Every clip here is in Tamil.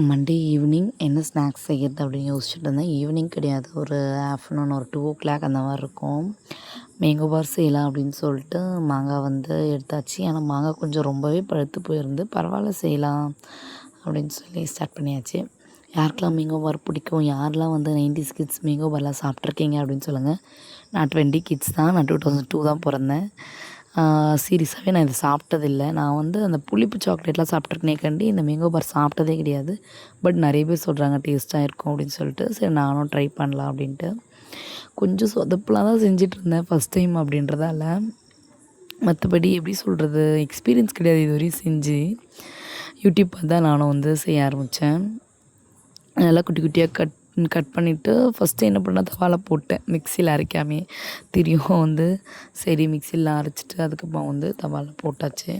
மண்டே ஈவினிங் என்ன ஸ்நாக்ஸ் செய்கிறது அப்படின்னு யோசிச்சுட்டு இருந்தேன். ஈவினிங் கிடையாது, ஒரு ஆஃப்டர்நூன் ஒரு 2:00 அந்த மாதிரி இருக்கும். மேங்கோ பார் செய்யலாம் அப்படின்னு சொல்லிட்டு மாங்காய் வந்து எடுத்தாச்சு. ஆனால் மாங்காய் கொஞ்சம் ரொம்பவே பழுத்து போயிருந்து, பரவாயில்ல செய்யலாம் அப்படின்னு சொல்லி ஸ்டார்ட் பண்ணியாச்சு. யாருக்கெல்லாம் மேங்கோ பார் பிடிக்கும், யாரெல்லாம் வந்து 90s கிட்ஸ் மேங்கோ பார்லாம் சாப்பிட்ருக்கீங்க அப்படின்னு சொல்லுங்கள். நான் 20 கிட்ஸ் தான். நான் 2002 தான் பிறந்தேன். சீரியஸாகவே நான் இதை சாப்பிட்டதில்ல. நான் வந்து அந்த புளிப்பு சாக்லேட்லாம் சாப்பிட்ருக்கேனேக்காண்டி இந்த மேங்கோ பார் சாப்பிட்டதே கிடையாது. பட் நிறைய பேர் சொல்கிறாங்க டேஸ்ட்டாக இருக்கும் அப்படின்னு சொல்லிட்டு, சரி நானும் ட்ரை பண்ணலாம் அப்படின்ட்டு கொஞ்சம் சொதப்பலாக தான் செஞ்சிட்ருந்தேன் ஃபஸ்ட் டைம் அப்படின்றதால. மற்றபடி எப்படி சொல்கிறது, எக்ஸ்பீரியன்ஸ் கிடையாது இதுவரையும் செஞ்சு. யூடியூப் பார்த்து தான் நானும் வந்து செய்ய ஆரம்பித்தேன். நல்லா குட்டி குட்டியாக கட் பண்ணிவிட்டு ஃபஸ்ட்டு என்ன பண்ணேன், தவாவில் போட்டேன் மிக்சியில் அரைக்காமே. தெரியும் வந்து சரி மிக்சியில் அரைச்சிட்டு அதுக்கப்புறம் வந்து தவாவில் போட்டாச்சு.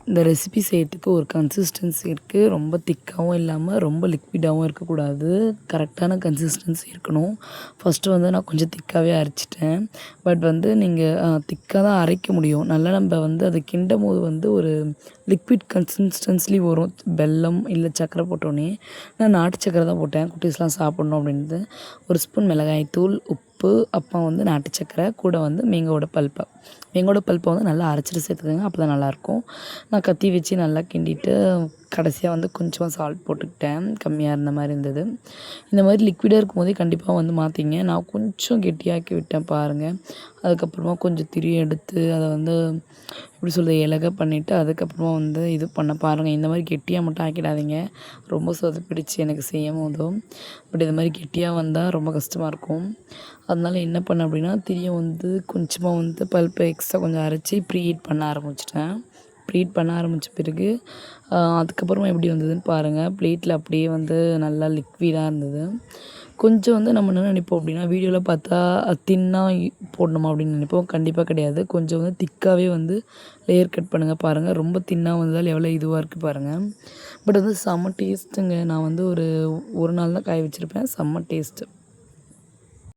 இந்த ரெசிபி செய்யறதுக்கு ஒரு கன்சிஸ்டன்சி இருக்குது. ரொம்ப திக்காகவும் இல்லாமல் ரொம்ப லிக்விடாகவும் இருக்கக்கூடாது. கரெக்டான கன்சிஸ்டன்சி இருக்கணும். ஃபஸ்ட்டு வந்து நான் கொஞ்சம் திக்காகவே அரைச்சிட்டேன். பட் வந்து நீங்கள் திக்காக தான் அரைக்க முடியும். நல்லா நம்ம வந்து அதை கிண்டும்போது வந்து ஒரு லிக்விட் கன்சிஸ்டன்ஸ்லி வரும். வெல்லம் இல்லை சர்க்கரை போட்டோன்னே. நான் நாட்டு சர்க்கரை தான் போட்டேன், குட்டீஸ்லாம் சாப்பிட்ணும் அப்படின்ட்டு. ஒரு ஸ்பூன் மிளகாய்த்தூள், உப்பு, அப்புறம் வந்து நாட்டு சர்க்கரை, கூட வந்து மேங்கோட பல்ப்பை வந்து நல்லா அரைச்சிட்டு சேர்த்துக்கோங்க, அப்போ தான் நல்லாயிருக்கும். நான் கத்தி வச்சு நல்லா கிண்டிட்டு கடைசியாக வந்து கொஞ்சமாக சால்ட் போட்டுக்கிட்டேன், கம்மியாக இருந்த மாதிரி இருந்தது. இந்த மாதிரி லிக்விடாக இருக்கும்போதே கண்டிப்பாக வந்து மாற்றிங்க. நான் கொஞ்சம் கெட்டியாக்கி விட்டேன் பாருங்கள். அதுக்கப்புறமா கொஞ்சம் திரி எடுத்து அதை வந்து எப்படி சொல்கிறது, இலக பண்ணிவிட்டு அதுக்கப்புறமா வந்து இது பண்ண பாருங்கள். இந்த மாதிரி கெட்டியாக மட்டும் ஆக்கிடாதீங்க, ரொம்ப சொதப்பிடுச்சு எனக்கு செய்யும் போதும். பட் இது மாதிரி கெட்டியாக வந்தால் ரொம்ப கஷ்டமாக இருக்கும். அதனால என்ன பண்ணேன் அப்படின்னா, திரியை வந்து கொஞ்சமாக வந்து பல்ப்பை எக்ஸ்ட்ரா கொஞ்சம் அரைச்சி ப்ரீஹீட் பண்ண ஆரம்பிச்சிட்டேன். ப்ரீஹீட் பண்ண ஆரம்பித்த பிறகு அதுக்கப்புறமா எப்படி வந்ததுன்னு பாருங்கள். பிளேட்டில் அப்படியே வந்து நல்லா லிக்விடாக இருந்தது. கொஞ்சம் வந்து நம்ம என்ன நினைப்போம் அப்படின்னா, வீடியோவில் பார்த்தா தின்னாக போடணுமா அப்படின்னு நினைப்போம். கண்டிப்பாக கிடையாது. கொஞ்சம் வந்து திக்காகவே வந்து லேயர் கட் பண்ணுங்கள் பாருங்கள். ரொம்ப தின்னாக வந்ததால் எவ்வளோ இதுவாக இருக்குது பாருங்கள். பட் வந்து செம்ம டேஸ்ட்டுங்க. நான் வந்து ஒரு நாள் தான் காய வச்சுருப்பேன். செம்ம டேஸ்ட்டு.